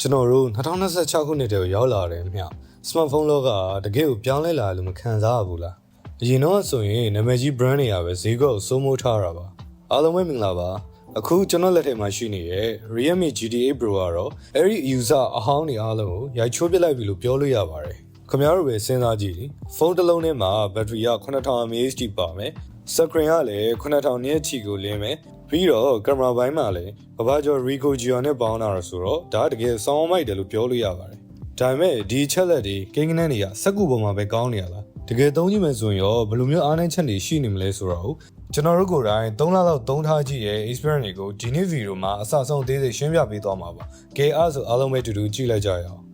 ကျွန်တော်တို့2026ခုနှစ်တည်းကိုရောက်လာတယ်မြ။ smartphone လောကတကယ်ကိုပြောင်းလဲလာလို့မခံစားရဘူးလား။အရင်တော့ဆိုရင်နာမည်ကြီး brand တွေကပဲဈေးကွက်ကိုစိုးမိုးထားတာပါ။အားလုံးပဲမင်္ဂလာပါ။အခုကျွန်တော်လက်ထဲမှာရှိနေတဲ့ Realme GT8 Pro ကတော့အဲ့ဒီ user အဟောင်းတွေအားလုံးကိုရိုက်ချိုးပစ်လိုက်ပြီလို့ပြောလို့ရပါတယ်။ခင်ဗျားတို့ပဲစဉ်းစားကြည့်။ဖုန်းတစ်လုံးထဲမှာဘက်ထရီက 9000 mAh ထိပါမယ်။ screen ကလည်း 9000 nit ထိကိုလင်းမယ်။ပြီးတော့ကင်မရာပိုင်းမှာလည်းကဘာကျော် Ricoh Gear နဲ့ပေါင်းတာဆိုတော့ဒါတကယ်စောင်းမိုက်တယ်လို့ပြောလို့ရပါတယ်။ဒါပေမဲ့ဒီချက်လက်တွေကိန်းကနန်းတွေကစက်ကူပေါ်မှာပဲကောင်းနေရလား။တကယ်သုံးကြည့်မယ်ဆိုရင်ရောဘယ်လိုမျိုးအားနည်းချက်တွေရှိနေမလဲဆိုတော့ကျွန်တော်တို့ကိုယ်တိုင်3လလောက်သုံးထားကြည့်ရဲ့ experience တွေကိုဒီနေ့ဗီဒီယိုမှာအစဆုံးအသေးစိတ်ရှင်းပြပေးသွားမှာပါ။ကဲအားဆိုအားလုံးပဲတူတူကြည့်လိုက်ကြရအောင်။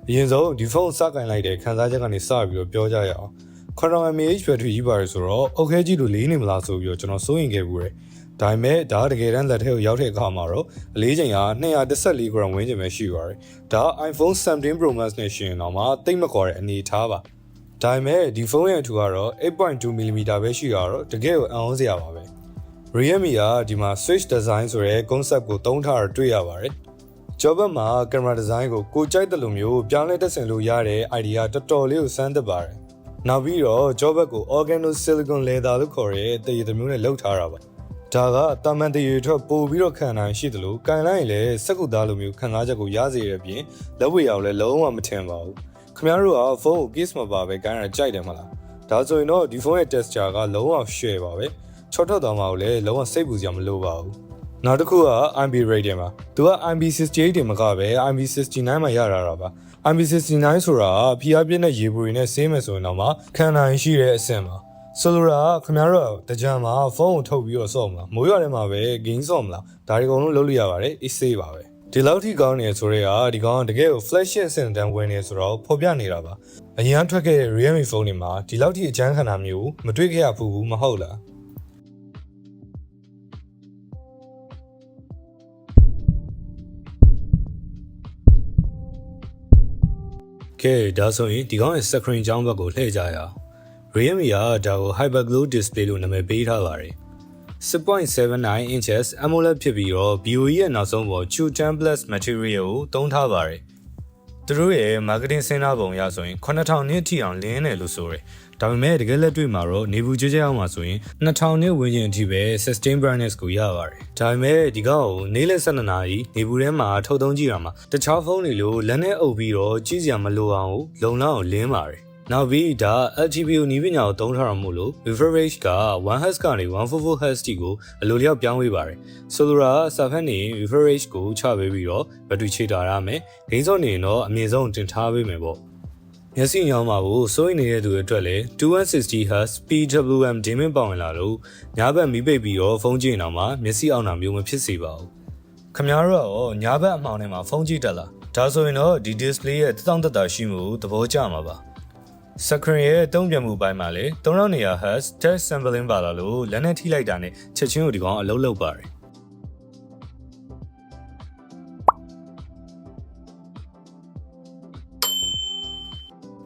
အရင်ဆုံးဒီဖုန်းစကင်လိုက်တဲ့ခန်းစားချက်ကနေစပြီးတော့ပြောကြရအောင်။ 9000 mAh ဘက်ထရီကြီးပါတယ်ဆိုတော့အုတ်ခဲကြီးလိုလေးနေမလားဆိုပြီးတော့ကျွန်တော်စိုးရင်ခဲ့ဘူးတယ်။ဒါပေမဲ့ဒါတကယ်တမ်းလက်ထဲကိုရောက်တဲ့အခါမှာတော့အလေးချိန်က214 gram ဝန်းကျင်ပဲရှိပါတယ်။ဒါ iPhone 17 Pro Max နဲ့ရှင်တော့မှတိတ်မခေါ်တဲ့အနေထားပါ။ဒါပေမဲ့ဒီဖုန်းရဲ့အထူကတော့ 8.2mm ပဲရှိတာတော့တကယ်ကိုအံ့ဩစရာပါပဲ။ Realme ကဒီမှာ Switch Design ဆိုတဲ့ concept ကိုသုံးထားတာတွေ့ရပါတယ်။ကျောဘက်မှာကင်မရာဒီဇိုင်းကိုကြိုက်တဲ့လိုမျိုးပြောင်းလဲတက်ဆင်လို့ရတဲ့ idea တော်တော်လေးကိုစမ်းသပ်ပါတယ်။နောက်ပြီးတော့ကျောဘက်ကို organo silicon leather လို့ခေါ်တဲ့တရည်မျိုးနဲ့လုပ်ထားတာပါ။ဒါကတာမန်တရည်ထွက်ပို့ပြီးတော့ခံနိုင်ရှိသလိုကန်လိုက်ရင်လည်းစက်ကူသားလိုမျိုးခံစားချက်ကိုရစေရပြင်လက်ဝဲအောင်လည်းလုံးဝမထင်ပါဘူး။ခင်ဗျားတို့ကဖုန်းကို case မပါပဲကန်ရကြိုက်တယ်မလား။ဒါဆိုရင်တော့ဒီဖုန်းရဲ့ texture ကလုံးဝ share ပါပဲ။ချော့ထွက်သွားမှာကိုလည်းလုံးဝစိတ်ပူစရာမလိုပါဘူး။နောက်တစ်ခုက IB rating ပါသူက IB68 တင်မကပဲ IB69 မှာရတာပါ IB69 ဆိုတာဖိအားပြည့်တဲ့ရေပူတွေနဲ့ဆေးမယ်ဆိုရင်တော့မှခံနိုင်ရှိတဲ့အဆင့်ပါဆိုလိုတာခင်ဗျားတို့တကြံမှာဖုန်းကိုထုတ်ပြီးတော့ဆော့မလားမိုးရွာထဲမှာပဲ game ဆော့မလားဒါတွေအကုန်လုံးလုပ်လို့ရပါတယ်အေးဆေးပါပဲဒီလောက်ထိကောင်းနေဆိုတော့ဒီကောင်တကယ်ကို flagship အဆင့်တန်းဝင်နေဆိုတော့ဖော်ပြနေတာပါအရင်ကထွက်ခဲ့တဲ့ Realme ဖုန်းတွေမှာဒီလောက်ထိအကျန်းခံတာမျိုးမတွေ့ခဲ့ရဘူးမဟုတ်လားကဲဒါဆိုရင်ဒီကောင်ရဲ့ screen အကြောင်းဘက်ကိုလှည့်ကြရအောင် Realme ကဒါကို Hyperglow display လို့နာမည်ပေးထားပါတယ် 6.79 inches AMOLED ဖြစ်ပြီးတော့ BOE ရဲ့နောက်ဆုံးပေါ် True Tan Plus material ကိုသုံးထားပါတယ်သူတို့ရဲ့ marketing စင်တာပုံရဆိုရင်9000နစ်ထိအောင်လင်းတယ်လို့ဆိုရယ်ဒါပေမဲ့တကယ်လက်တွေ့မှာတော့နေဘူးကြကြအောင်မှာဆိုရင်2000နစ်ဝန်းကျင်အထိပဲ sustain brightness ကိုရပါတယ်ဒါပေမဲ့ဒီကောင်ကိုနေ့လယ်12နာရီနေဘူးထဲမှာထုတ်သုံးကြည့်ရမှာတခြားဖုန်းတွေလိုလက်နဲ့အုပ်ပြီးတော့ကြည့်စရာမလိုအောင်လုံလောက်အောင်လင်းပါတယ်နောက်ပြီးဒါ LTPO နည်းပညာကိုသုံးထားတာမို့လို့ refresh က 1Hz ကနေ 144Hz တိကိုအလိုလျောက်ပြောင်းပေးပါတယ်ဆိုလိုတာစာဖတ်နေ refresh ကိုချပေးပြီးတော့ဘက်ထရီချေတာရမယ်ဂိမ်းစော့နေရင်တော့အမြင့်ဆုံးတင်ထားပေးမယ်ပေါ့မျက်စိညောင်းမှာကိုစိုးရိမ်နေတဲ့သူတွေအတွက်လည်း 2160Hz PWM dimming ပေါဝင်လာလို့ညဘက်မီးပိတ်ပြီးတော့ဖုန်းကြည့်နေအောင်မှာမျက်စိအောင်တာမျိုးမဖြစ်စေပါဘူးခင်ဗျားတို့ရောညဘက်အမှောင်ထဲမှာဖုန်းကြည့်တတ်လားဒါဆိုရင်တော့ဒီ display ရဲ့တောင့်တတရှိမှုသဘောကျမှာပါscreen ရဲ့တုံ့ပြန်မှုပိုင်းမှာလည်း 3200Hz touch sampling ပါလာလို့လက်နဲ့ထိလိုက်တာနဲ့ချက်ချင်းကိုဒီကောင်အလုံးလုံးပါတယ်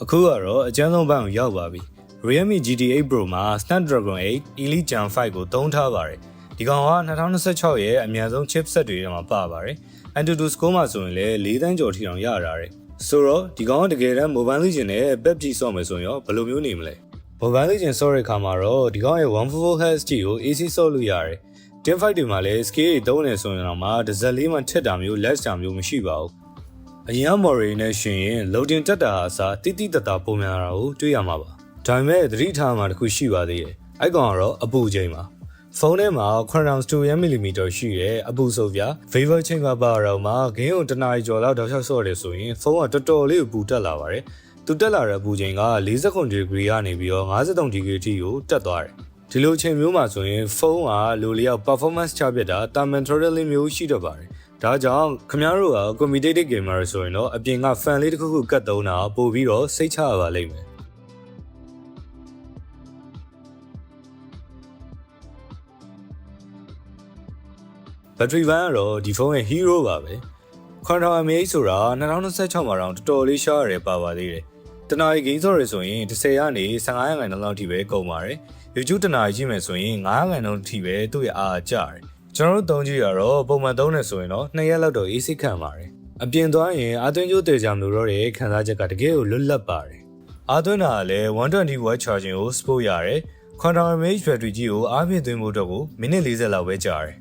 အခုကတော့အကျဉ်းဆုံးဘက်ကိုရောက်ပါပြီ Realme GT8 Pro မှာ Snapdragon 8 Elite Gen 5 ကိုသုံးထားပါတယ်ဒီကောင်က2026ရဲ့အများဆုံး chipset တွေထဲမှာပါပါတယ်Antutu score မှာဆိုရင်လည်း4တန်းကျော်ထိအောင်ရတာတယ်ဆိုတော့ဒီကောင်ကတကယ်တမ်း Mobile Legends နဲ့ PUBG ဆော့မယ်ဆိုရင်ရောဘယ်လိုမျိုးနေမလဲ Mobile Legends ဆော့တဲ့အခါမှာတော့ဒီကောင်ရဲ့ 144Hz ကို AC ဆော့လို့ရတယ်Team Fight တွေမှာလည်း scale တွေသုံးနေဆိုရင်တော့မှတစ်စက်လေးမှထက်တာမျိုး less တာမျိုးမရှိပါဘူးအရင်က Moray နဲ့ရှင်ရင် loading တက်တာအစားတိတိတတ်တာပုံမှန်တာကိုတွေ့ရမှာပါဒါပေမဲ့သတိထားမှာတစ်ခုရှိပါသေးတယ်အဲ့ကောင်ကတော့အပူချိန်ပါဖုန်းထဲမှာ 9.2mm ရှိတဲ့အပူဆိုပြ Vivo ချိန်ကပါတော့မှဂိမ်းကိုတနားရီကျော်လောက်တောက်လျှောက်ဆော့တယ်ဆိုရင်ဖုန်းကတော်တော်လေးပူတက်လာပါတယ်သူတက်လာတဲ့အပူချိန်က49 degree ကနေပြီးတော့53 degree ထိကိုတက်သွားတယ်ဒီလိုချိန်မျိုးမှာဆိုရင်ဖုန်းကလိုလျောက် performance ချပြတာတာမန် throttling မျိုးရှိတော့ပါတယ်ဒါကြောင့်ခင်ဗျားတို့က competitive gamer ဆိုရင်တော့အပြင်က fan လေးတစ်ခုခုကတ်သုံးတာပို့ပြီးတော့စိတ်ချရပါလိမ့်မယ်ဘက်ထရီဘန်းကတော့ဒီဖုန်းရဲ့ hero ပါပဲ9000 mAh ဆိုတာ2026မှာတော့တော်တော်လေးရှားရတယ်ပါပါသေးတယ် တနာရီဂိမ်းဆော့ရဆိုရင်10ကနေ15ရာခိုင်နှုန်းလောက်ထိပဲကုန်ပါတယ် YouTube တနာရီကြည့်မယ်ဆိုရင်9ရာခိုင်နှုန်းထိပဲသူ့ရဲ့အားကျတယ်ကျွန်တော်တို့သုံးကြည့်ရတော့ပုံမှန်သုံးနေဆိုရင်တော့2ရက်လောက်တော့အေးစိတ်ခံပါတယ်အပြင်သွားရင်အာသွင်းကျိုးတေချာမလို့တော့တဲ့ခံစားချက်ကတကယ်ကိုလွတ်လပ်ပါတယ်အာသွင်းတာကလည်း120 watt charging ကို support ရတယ် quantum mAh battery ကြီးကိုအားဖြည့်သွင်းဖို့အတွက်ကိုမိနစ်40လောက်ပဲကြာတယ်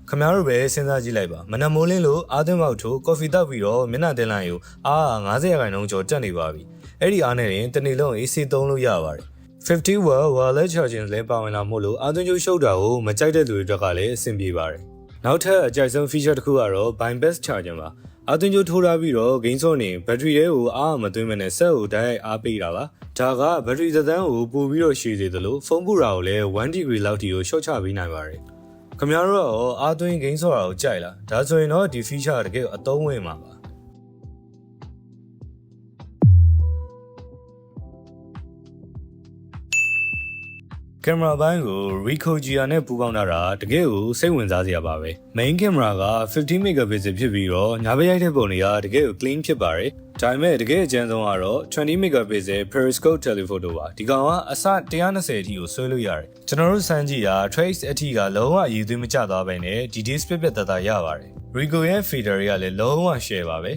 ခင်ဗျားတို့ပဲစဉ်းစားကြည့်လိုက်ပါမနက်မိုးလင်းလို့အာသွင်းပေါက်ထိုးကော်ဖီတောက်ပြီးတော့မျက်နှာတင်လိုက်ယူအား90ရာခိုင်နှုန်းကျော်တက်နေပါပြီအဲ့ဒီအားနဲ့ရင်တနေ့လုံး AC သုံးလို့ရပါတယ်50 watt wireless charging လည်းပါဝင်လာမို့လို့အာသွင်းကျိုးရှုပ်တာကိုမကြိုက်တဲ့လူတွေအတွက်ကလည်းအဆင်ပြေပါတယ်နောက်ထပ်အကြိုက်ဆုံး feature တစ်ခုကတော့ bypass charging ပါအာသွင်းကျိုးထိုးထားပြီးတော့ဂိမ်းဆော့နေဘက်ထရီတွေကိုအားမသွင်းမနဲ့ဆက်ကိုတိုက်ရိုက်အားပေးတာပါဒါကဘက်ထရီသက်တမ်းကိုပို့ပြီးတော့ရှည်စေသလိုဖုန်းပူတာကိုလည်း1 degree လောက်ထိကိုရှော့ချပေးနိုင်ပါတယ်ခင်ဗျားတို့ရောအားသွင်းဂိမ်းဆော့တာကိုကြိုက်လားဒါဆိုရင်တော့ဒီ feature တကယ်အသုံးဝင်မှာပါကင်မရာပိုင်းကို Ricoh GR နဲ့ပူးပေါင်းထားတာတကယ်ကိုစိတ်ဝင်စားစရာပါပဲ Main camera က50 megapixel ဖြစ်ပြီးတော့ညာဘက်ရိုက်တဲ့ပုံတွေကတကယ်ကို clean ဖြစ်ပါတယ်ဒါပေမဲ့တကယ်အကျဉ်းဆုံးကတော့20 megapixel periscope telephoto ပါဒီကောင်ကအစ120အထိကိုဆွဲလို့ရတယ်ကျွန်တော်တို့စမ်းကြည့်တာ trace အထိကလုံးဝအရည်သွေးမကျသွားပဲနဲ့ဒီ display ပြတ်သားရပါတယ် Ricoh ရဲ့ feeder တွေကလည်းလုံးဝ share ပါပဲ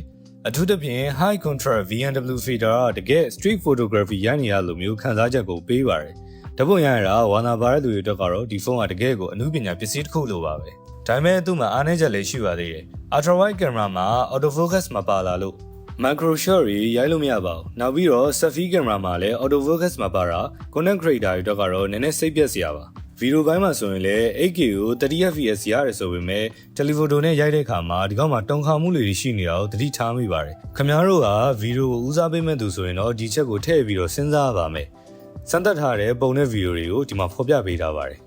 အထူးသဖြင့် high contrast VNW feeder ကတကယ် street photography ရိုက်နေရလိုမျိုးခံစားချက်ကိုပေးပါတယ်ဓာတ်ပုံရရတာဝါနာပါတဲ့သူတွေအတွက်ကတော့ဒီဖုန်းကတကယ်ကိုအမှုပညာပစ္စည်းတစ်ခုလိုပါပဲဒါပေမဲ့သူ့မှာအားနည်းချက်လေးရှိပါသေးတယ် ultra wide camera မှာ auto focus မပါလာလို့ macro shot ရိုက်လို့မရပါဘူးနောက်ပြီးတော့ selfie camera မှာလည်း auto focus မပါတာ content creator တွေအတွက်ကတော့နည်းနည်းစိတ်ပျက်စရာပါဗီဒီယိုပိုင်းမှာဆိုရင်လည်း 8K ကို 30fps ရတယ်ဆိုပေမဲ့ telephoto နဲ့ရိုက်တဲ့အခါမှာဒီကောင်မှာတုံခါမှုတွေရှိနေတာကိုသတိထားမိပါတယ်ခင်ဗျားတို့ကဗီဒီယိုကိုဦးစားပေးမဲ့သူဆိုရင်တော့ဒီချက်ကိုထည့်ပြီးတော့စဉ်းစားပါမယ်စမ်းသပ်ထားတဲ့ပုံနဲ့ဗီဒီယိုတွေကိုဒီမှာဖော်ပြပေးထားပါတယ်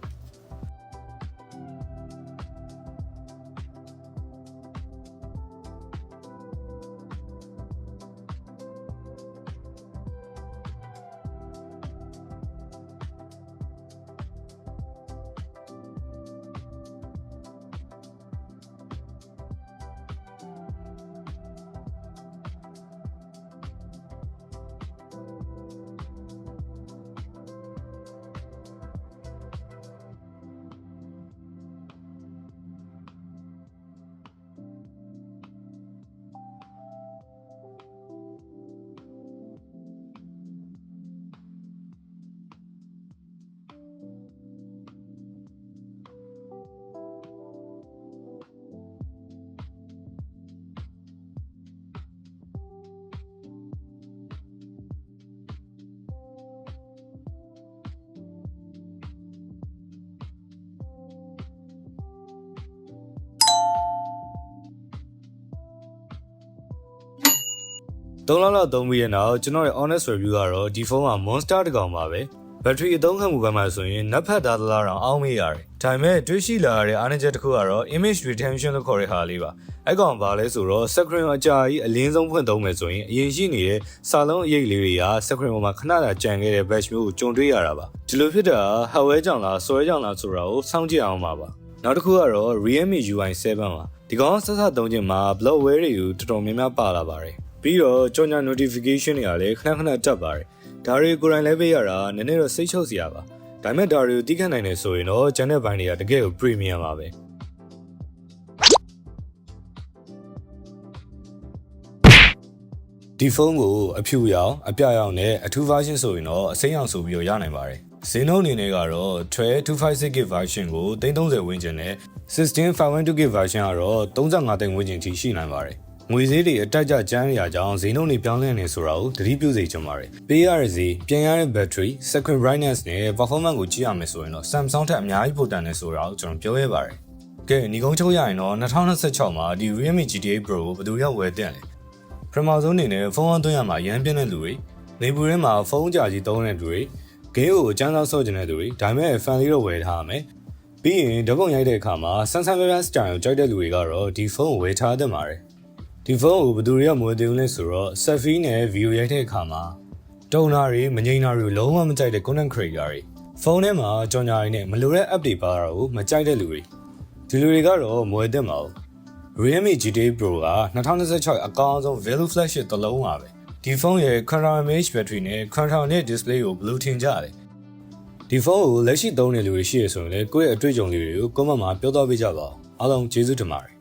3လလောက်သုံးပြီးတဲ့နောက်ကျွန်တော်ရဲ့ honest review ကတော့ဒီဖုန်းက monster တစ်ကောင်ပါပဲဘက်ထရီအသုံးခံမှုပိုင်းမှာဆိုရင်နက်ဖက်သားသလားတော့အောင်းမေးရတယ်ဒါပေမဲ့တွေးရှိလာရတဲ့အားနည်းချက်တစ်ခုကတော့ image retention လို့ခေါ်တဲ့ဟာလေးပါအဲ့ကောင်ဘာလဲဆိုတော့ screen အကြာကြီးအလင်းဆုံးဖွင့်သုံးမယ်ဆိုရင်အရင်ရှိနေတဲ့စာလုံးအရိပ်လေးတွေက screen ပေါ်မှာခဏတာကြံခဲ့တဲ့ batch မျိုးကိုကြုံတွေ့ရတာပါဒီလိုဖြစ်တာ hardware ကြောင့်လား software ကြောင့်လားဆိုတာကိုစောင့်ကြည့်အောင်ပါနောက်တစ်ခုကတော့ Realme UI 7ပါဒီကောင်ဆက်ဆက်သုံးခြင်းမှာ bloatware တွေကိုတော်တော်များများပါလာပါတယ်ပြီးတော့ကြော်ညာ notification တွေကလည်းခဏခဏတက်ပါတယ်ဒါတွေကိုယ်တိုင်လည်းပေးရတာနည်းနည်းတော့စိတ်ချုပ်စရာပါဒါပေမဲ့ဒါတွေကိုသိခံနိုင်နေဆိုရင်တော့ကျန်တဲ့ဘိုင်းတွေကတကယ်ကို premium ပါပဲဒီဖုန်းကိုအဖြူရောင်အပြရောင်နဲ့အထူး version ဆိုရင်တော့အစိမ်းရောင်ဆိုပြီးတော့ရနိုင်ပါတယ်ဈေးနှုန်းအနေနဲ့ကတော့ 1256GB version ကို330ဝန်းကျင်နဲ့16512GB version ကတော့35သိန်းဝန်းကျင်ထိရှိနိုင်ပါတယ်ငွေဈေးတွေအတက်ကြကျန်းရကြောင်းဈေးနှုန်းတွေပြောင်းလဲနေဆိုတာကိုသတိပြုစေချင်ပါတယ်ပေးရတဲ့ဈေးပြန်ရတဲ့ battery screen brightness နဲ့ performance ကိုကြည့်ရမယ်ဆိုရင်တော့ Samsung ထက်အများကြီးပိုတန်တယ်ဆိုတာကိုကျွန်တော်ပြောရပါတယ်ကဲညီကုန်းချုပ်ရရင်တော့2026မှာဒီ Realme GT8 Pro ကိုဘယ်သူရောက်ဝယ်တင်လဲပထမဆုံးအနေနဲ့ဖုန်းအသွင်းရမှာရမ်းပြင်းတဲ့လူတွေနေပူထဲမှာဖုန်းကြာကြီးသုံးတဲ့လူတွေဂိမ်းကိုအကျန်းစားဆော့ကျင်တဲ့လူတွေဒါပေမဲ့ fan လေးတော့ဝယ်ထားရမယ်ပြီးရင်ဓာတ်ပုံရိုက်တဲ့အခါမှာဆန်းဆန်းပြပြ style ကိုကြိုက်တဲ့လူတွေကတော့ဒီဖုန်းကိုဝယ်ထားသင့်ပါတယ်ဒီဖုန်းကိုဘယ်သူတွေကမဝယ်သေးဘူးလဲဆိုတော့ selfie နဲ့ video ရိုက်တဲ့အခါမှာတုံနာတွေမငိမ့်တာတွေလုံးဝမကြိုက်တဲ့ content creator တွေဖုန်းထဲမှာကြော်ညာတွေနဲ့မလိုတဲ့ app တွေပါတာကိုမကြိုက်တဲ့လူတွေဒီလူတွေကတော့မဝယ်သင့်ပါဘူးRealme GT8 Pro က2026အကောင်းဆုံး value flagship တစ်လုံးပါပဲ ဒီဖုန်းရဲ့ Quantum mAh battery နဲ့ Quantum နဲ့ display ကိုဘယ်လိုထင်ကြလဲဒီဖုန်းကိုလက်ရှိသုံးနေလူတွေရှိရဆိုရင်လည်းကိုယ့်ရဲ့အတွေ့အကြုံလေးတွေကို comment မှာပြောသွားပေးကြပါဦးအားလုံးကျေးဇူးတင်ပါတယ်